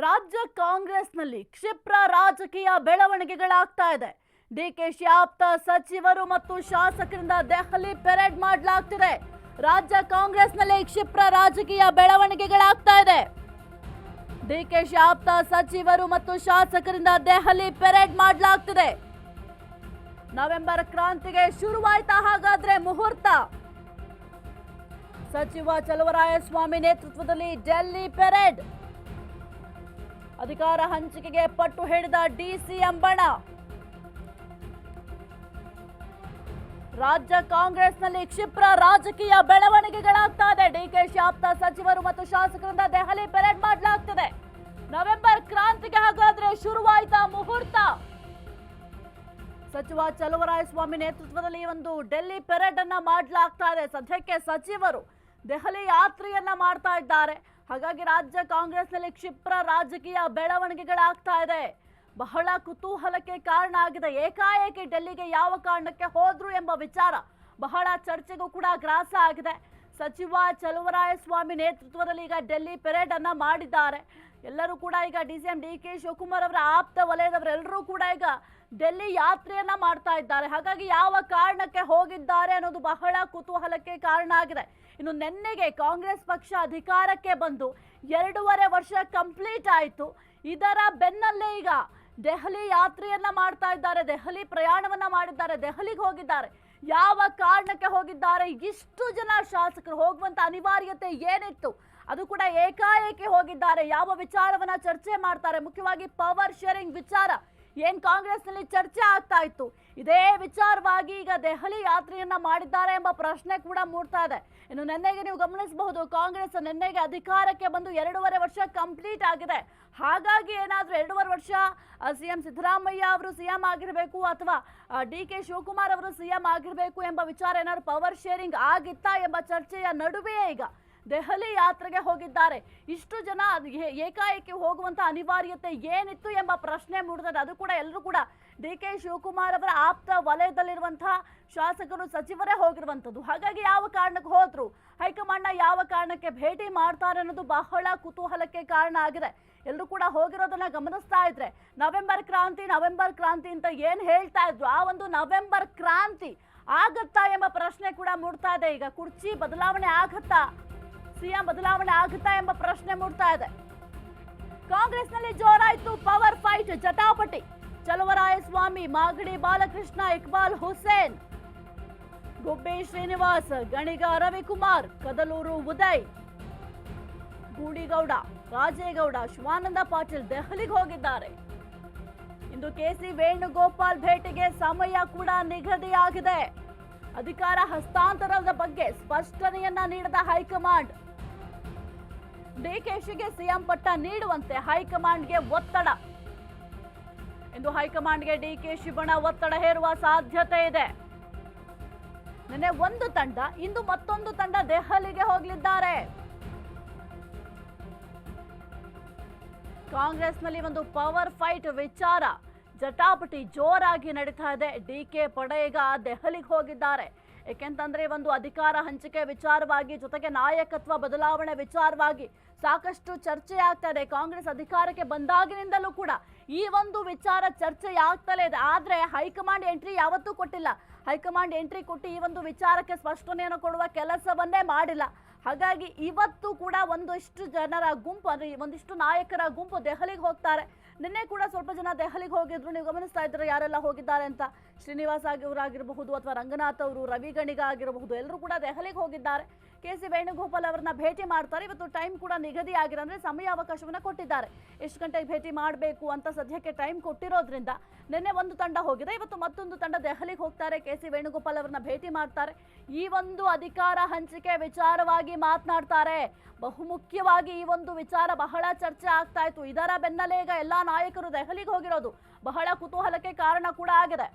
ರಾಜ್ಯ ಕಾಂಗ್ರೆಸ್ನಲ್ಲಿ ಕ್ಷಿಪ್ರ ರಾಜಕೀಯ ಬೆಳವಣಿಗೆಗಳಾಗ್ತಾ ಇದೆ. ಡಿಕೆಶಿ ಆಪ್ತ ಸಚಿವರು ಮತ್ತು ಶಾಸಕರಿಂದ ದೆಹಲಿ ಪೆರೇಡ್ ಮಾಡಲಾಗ್ತಿದೆ. ರಾಜ್ಯ ಕಾಂಗ್ರೆಸ್ನಲ್ಲಿ ಕ್ಷಿಪ್ರ ರಾಜಕೀಯ ಬೆಳವಣಿಗೆಗಳಾಗ್ತಾ ಇದೆ. ಡಿಕೆಶಿ ಆಪ್ತ ಸಚಿವರು ಮತ್ತು ಶಾಸಕರಿಂದ ದೆಹಲಿ ಪೆರೇಡ್ ಮಾಡಲಾಗ್ತಿದೆ. ನವೆಂಬರ್ ಕ್ರಾಂತಿಗೆ ಶುರುವಾಯ್ತಾ ಹಾಗಾದ್ರೆ ಮುಹೂರ್ತ? ಸಚಿವ ಚಲುವರಾಯಸ್ವಾಮಿ ನೇತೃತ್ವದಲ್ಲಿ ಡೆಲ್ಲಿ ಪೆರೇಡ್. ಅಧಿಕಾರ ಹಂಚಿಕೆಗೆ ಪಟ್ಟು ಹಿಡಿದ ಡಿಸಿಎಂ ಬಣ. ರಾಜ್ಯ ಕಾಂಗ್ರೆಸ್ನಲ್ಲಿ ಕ್ಷಿಪ್ರ ರಾಜಕೀಯ ಬೆಳವಣಿಗೆಗಳಾಗ್ತಾ ಇದೆ. ಡಿಕೆಶಿ ಆಪ್ತ ಸಚಿವರು ಮತ್ತು ಶಾಸಕರಿಂದ ದೆಹಲಿ ಪೆರೇಡ್ ಮಾಡಲಾಗ್ತಿದೆ. ನವೆಂಬರ್ ಕ್ರಾಂತಿಗೆ ಹಾಗಾದ್ರೆ ಶುರುವಾಯ್ತಾ ಮುಹೂರ್ತ? ಸಚಿವ ಚಲುವರಾಯಸ್ವಾಮಿ ನೇತೃತ್ವದಲ್ಲಿ ಒಂದು ಡೆಲ್ಲಿ ಪೆರೇಡ್ ಅನ್ನ ಮಾಡಲಾಗ್ತಾ ಇದೆ. ಸದ್ಯಕ್ಕೆ ಸಚಿವರು ದೆಹಲಿ ಯಾತ್ರೆಯನ್ನ ಮಾಡ್ತಾ ಇದ್ದಾರೆ. ಹಾಗಾಗಿ ರಾಜ್ಯ ಕಾಂಗ್ರೆಸ್ನಲ್ಲಿ ಕ್ಷಿಪ್ರ ರಾಜಕೀಯ ಬೆಳವಣಿಗೆಗಳಾಗ್ತಾ ಇದೆ. ಬಹಳ ಕುತೂಹಲಕ್ಕೆ ಕಾರಣ ಆಗಿದೆ. ಏಕಾಏಕಿ ಡೆಲ್ಲಿಗೆ ಯಾವ ಕಾರಣಕ್ಕೆ ಹೋದ್ರು ಎಂಬ ವಿಚಾರ ಬಹಳ ಚರ್ಚೆಗೂ ಕೂಡ ಗ್ರಾಸ ಆಗಿದೆ. ಸಚಿವ ಚಲುವರಾಯಸ್ವಾಮಿ ನೇತೃತ್ವದಲ್ಲಿ ಈಗ ಡೆಲ್ಲಿ ಪೆರೇಡ್ ಅನ್ನ ಮಾಡಿದ್ದಾರೆ. ಎಲ್ಲರೂ ಕೂಡ ಈಗ ಡಿಸಿಎಂ ಡಿಕೆ ಶಿವಕುಮಾರ್ ಅವರ ಆಪ್ತ ವಲಯದವರೆಲ್ಲರೂ ಕೂಡ ಈಗ ಡೆಲ್ಲಿ ಯಾತ್ರೆಯನ್ನ ಮಾಡ್ತಾ ಇದ್ದಾರೆ. ಹಾಗಾಗಿ ಯಾವ ಕಾರಣಕ್ಕೆ ಹೋಗಿದ್ದಾರೆ ಅನ್ನೋದು ಬಹಳ ಕುತೂಹಲಕ್ಕೆ ಕಾರಣ ಆಗಿದೆ. ಇನ್ನು ನಿನ್ನೆಗೆ ಕಾಂಗ್ರೆಸ್ ಪಕ್ಷ ಅಧಿಕಾರಕ್ಕೆ ಬಂದು 2.5 ವರ್ಷ ಕಂಪ್ಲೀಟ್ ಆಯಿತು. ಇದರ ಬೆನ್ನಲ್ಲೇ ಈಗ ದೆಹಲಿ ಯಾತ್ರೆಯನ್ನ ಮಾಡ್ತಾ ಇದ್ದಾರೆ. ದೆಹಲಿ ಪ್ರಯಾಣವನ್ನ ಮಾಡಿದ್ದಾರೆ. ದೆಹಲಿಗೆ ಹೋಗಿದ್ದಾರೆ. ಯಾವ ಕಾರಣಕ್ಕೆ ಹೋಗಿದ್ದಾರೆ? ಇಷ್ಟು ಜನ ಶಾಸಕರು ಹೋಗುವಂತ ಅನಿವಾರ್ಯತೆ ಏನಿತ್ತು? ಅದು ಕೂಡ ಏಕಾಏಕಿ ಹೋಗಿದ್ದಾರೆ. ಯಾವ ವಿಚಾರವನ್ನ ಚರ್ಚೆ ಮಾಡ್ತಾರೆ? ಮುಖ್ಯವಾಗಿ ಪವರ್ ಶೇರಿಂಗ್ ವಿಚಾರ ಏನ್ ಕಾಂಗ್ರೆಸ್ನಲ್ಲಿ ಚರ್ಚೆ ಆಗ್ತಾ ಇತ್ತು, ಇದೇ ವಿಚಾರವಾಗಿ ಈಗ ದೆಹಲಿ ಯಾತ್ರೆಯನ್ನ ಮಾಡಿದ್ದಾರೆ ಎಂಬ ಪ್ರಶ್ನೆ ಕೂಡ ಮೂಡ್ತಾ ಇದೆ. ಇನ್ನು ನಿನ್ನೆಗೆ ನೀವು ಗಮನಿಸಬಹುದು, ಕಾಂಗ್ರೆಸ್ ನಿನ್ನೆಗೆ ಅಧಿಕಾರಕ್ಕೆ ಬಂದು 2.5 ವರ್ಷ ಕಂಪ್ಲೀಟ್ ಆಗಿದೆ. ಹಾಗಾಗಿ ಏನಾದ್ರೂ 2.5 ವರ್ಷ ಸಿಎಂ ಸಿದ್ದರಾಮಯ್ಯ ಅವರು ಸಿಎಂ ಆಗಿರಬೇಕು ಅಥವಾ ಡಿಕೆ ಶಿವಕುಮಾರ್ ಅವರು ಸಿಎಂ ಆಗಿರಬೇಕು ಎಂಬ ವಿಚಾರ ಏನಾದ್ರು ಪವರ್ ಶೇರಿಂಗ್ ಆಗಿತ್ತಾ ಎಂಬ ಚರ್ಚೆಯ ನಡುವೆಯೇ ಈಗ ದೆಹಲಿ ಯಾತ್ರೆಗೆ ಹೋಗಿದ್ದಾರೆ. ಇಷ್ಟು ಜನ ಏಕಾಏಕಿ ಹೋಗುವಂತ ಅನಿವಾರ್ಯತೆ ಏನಿತ್ತು ಎಂಬ ಪ್ರಶ್ನೆ ಮೂಡುತ್ತದೆ. ಅದು ಕೂಡ ಎಲ್ಲರೂ ಕೂಡ ಡಿಕೆ ಶಿವಕುಮಾರ್ ಅವರ ಆಪ್ತ ವಲಯದಲ್ಲಿರುವಂತಹ ಶಾಸಕರು ಸಚಿವರೇ ಹೋಗಿರುವಂತದ್ದು. ಹಾಗಾಗಿ ಯಾವ ಕಾರಣಕ್ಕೆ ಹೋದ್ರು, ಹೈಕಮಾಂಡ್ನ ಯಾವ ಕಾರಣಕ್ಕೆ ಭೇಟಿ ಮಾಡ್ತಾರೆ ಅನ್ನೋದು ಬಹಳ ಕುತೂಹಲಕ್ಕೆ ಕಾರಣ ಆಗಿದೆ. ಎಲ್ಲರೂ ಕೂಡ ಹೋಗಿರೋದನ್ನ ಗಮನಿಸ್ತಾ ಇದ್ರೆ ನವೆಂಬರ್ ಕ್ರಾಂತಿ ಅಂತ ಏನ್ ಹೇಳ್ತಾ ಇದ್ರು, ಆ ಒಂದು ನವೆಂಬರ್ ಕ್ರಾಂತಿ ಆಗತ್ತಾ ಎಂಬ ಪ್ರಶ್ನೆ ಕೂಡ ಮೂಡ್ತಾ ಇದೆ. ಈಗ ಕುರ್ಚಿ ಬದಲಾವಣೆ ಆಗತ್ತಾ, ಸಿಎಂ ಬದಲಾವಣೆ ಆಗುತ್ತಾ ಎಂಬ ಪ್ರಶ್ನೆ ಮೂಡ್ತಾ ಇದೆ. ಕಾಂಗ್ರೆಸ್ನಲ್ಲಿ ಜೋರಾಯ್ತು ಪವರ್ ಫೈಟ್, ಜಟಾಪಟಿ. ಚಲುವರಾಯಸ್ವಾಮಿ, ಮಾಗಡಿ ಬಾಲಕೃಷ್ಣ, ಇಕ್ಬಾಲ್ ಹುಸೇನ್, ಗುಬ್ಬಿ ಶ್ರೀನಿವಾಸ್, ಗಣಿಗ ರವಿಕುಮಾರ್, ಕದಲೂರು ಉದಯ್, ಗೂಡಿಗೌಡ, ರಾಜೇಗೌಡ, ಶಿವಾನಂದ ಪಾಟೀಲ್ ದೆಹಲಿಗೆ ಹೋಗಿದ್ದಾರೆ. ಇಂದು ಕೆಸಿ ವೇಣುಗೋಪಾಲ್ ಭೇಟಿಗೆ ಸಮಯ ಕೂಡ ನಿಗದಿಯಾಗಿದೆ. ಅಧಿಕಾರ ಹಸ್ತಾಂತರದ ಬಗ್ಗೆ ಸ್ಪಷ್ಟನೆಯನ್ನ ನೀಡಿದ ಹೈಕಮಾಂಡ್. ಡಿಕೆಶಿಗೆ ಸಿಎಂ ಪಟ್ಟ ನೀಡುವಂತೆ ಹೈಕಮಾಂಡ್ಗೆ ಒತ್ತಡ. ಇಂದು ಹೈಕಮಾಂಡ್ಗೆ ಡಿಕೆಶಿ ಬಣ ಒತ್ತಡ ಹೇರುವ ಸಾಧ್ಯತೆ ಇದೆ. ನಿನ್ನೆ ಒಂದು ತಂಡ, ಇಂದು ಮತ್ತೊಂದು ತಂಡ ದೆಹಲಿಗೆ ಹೋಗಲಿದ್ದಾರೆ. ಕಾಂಗ್ರೆಸ್ನಲ್ಲಿ ಒಂದು ಪವರ್ ಫೈಟ್ ವಿಚಾರ ಜಟಾಪಟಿ ಜೋರಾಗಿ ನಡೀತಾ ಇದೆ. ಡಿಕೆ ಪಡೆ ಈಗ ದೆಹಲಿಗೆ ಹೋಗಿದ್ದಾರೆ. ಏಕೆಂತಂದ್ರೆ ಒಂದು ಅಧಿಕಾರ ಹಂಚಿಕೆ ವಿಚಾರವಾಗಿ, ಜೊತೆಗೆ ನಾಯಕತ್ವ ಬದಲಾವಣೆ ವಿಚಾರವಾಗಿ ಸಾಕಷ್ಟು ಚರ್ಚೆ ಆಗ್ತಾ ಇದೆ. ಕಾಂಗ್ರೆಸ್ ಅಧಿಕಾರಕ್ಕೆ ಬಂದಾಗಿನಿಂದಲೂ ಕೂಡ ಈ ಒಂದು ವಿಚಾರ ಚರ್ಚೆ ಆಗ್ತಲೇ ಇದೆ. ಆದ್ರೆ ಹೈಕಮಾಂಡ್ ಎಂಟ್ರಿ ಯಾವತ್ತೂ ಕೊಟ್ಟಿಲ್ಲ. ಹೈಕಮಾಂಡ್ ಎಂಟ್ರಿ ಕೊಟ್ಟು ಈ ಒಂದು ವಿಚಾರಕ್ಕೆ ಸ್ಪಷ್ಟನೆಯನ್ನು ಕೊಡುವ ಕೆಲಸವನ್ನೇ ಮಾಡಿಲ್ಲ. ಹಾಗಾಗಿ ಇವತ್ತು ಕೂಡ ಒಂದಿಷ್ಟು ಜನರ ಗುಂಪು, ಅಂದ್ರೆ ಒಂದಿಷ್ಟು ನಾಯಕರ ಗುಂಪು ದೆಹಲಿಗೆ ಹೋಗ್ತಾರೆ. ನಿನ್ನೆ ಕೂಡ ಸ್ವಲ್ಪ ಜನ ದೆಹಲಿಗೆ ಹೋಗಿದ್ರು. ನೀವು ಗಮನಿಸ್ತಾ ಇದ್ರೆ ಯಾರೆಲ್ಲ ಹೋಗಿದ್ದಾರೆ ಅಂತ. ಶ್ರೀನಿವಾಸ್ ಅವರಾಗಿರಬಹುದು ಅಥವಾ ರಂಗನಾಥ್ ಅವರು, ರವಿ ಗಣಿಗ ಆಗಿರಬಹುದು, ಎಲ್ಲರೂ ಕೂಡ ದೆಹಲಿಗೆ ಹೋಗಿದ್ದಾರೆ. ಕೆಸಿ ವೇಣುಗೋಪಾಲ್ ಅವರನ್ನ ಭೇಟಿ ಮಾಡ್ತಾರೆ. ಇವತ್ತು ಟೈಮ್ ಕೂಡ ನಿಗದಿ ಆಗಿದೆ, ಅಂದ್ರೆ ಸಮಯಾವಕಾಶವನ್ನ ಕೊಟ್ಟಿದ್ದಾರೆ. ಎಷ್ಟು ಗಂಟೆಗೆ ಭೇಟಿ ಮಾಡಬೇಕು ಅಂತ ಸದ್ಯಕ್ಕೆ ಟೈಮ್ ಕೊಟ್ಟಿರೋದ್ರಿಂದ ನಿನ್ನೆ ಒಂದು ತಂಡ ಹೋಗಿದೆ, ಇವತ್ತು ಮತ್ತೊಂದು ತಂಡ ದೆಹಲಿಗೆ ಹೋಗ್ತಾರೆ. ಕೆಸಿ ವೇಣುಗೋಪಾಲ್ ಅವರನ್ನ ಭೇಟಿ ಮಾಡ್ತಾರೆ. ಈ ಒಂದು ಅಧಿಕಾರ ಹಂಚಿಕೆ ವಿಚಾರವಾಗಿ ಮಾತನಾಡ್ತಾರೆ. ಬಹುಮುಖ್ಯವಾಗಿ ಈ ಒಂದು ವಿಚಾರ ಬಹಳ ಚರ್ಚೆ ಆಗ್ತಾ ಇತ್ತು. ಇದರ ಬೆನ್ನಲ್ಲೇ ಈಗ ಎಲ್ಲಾ ನಾಯಕರು ದೆಹಲಿಗೆ ಹೋಗಿರೋದು ಬಹಳ ಕುತೂಹಲಕ್ಕೆ ಕಾರಣ ಕೂಡ ಆಗಿದೆ.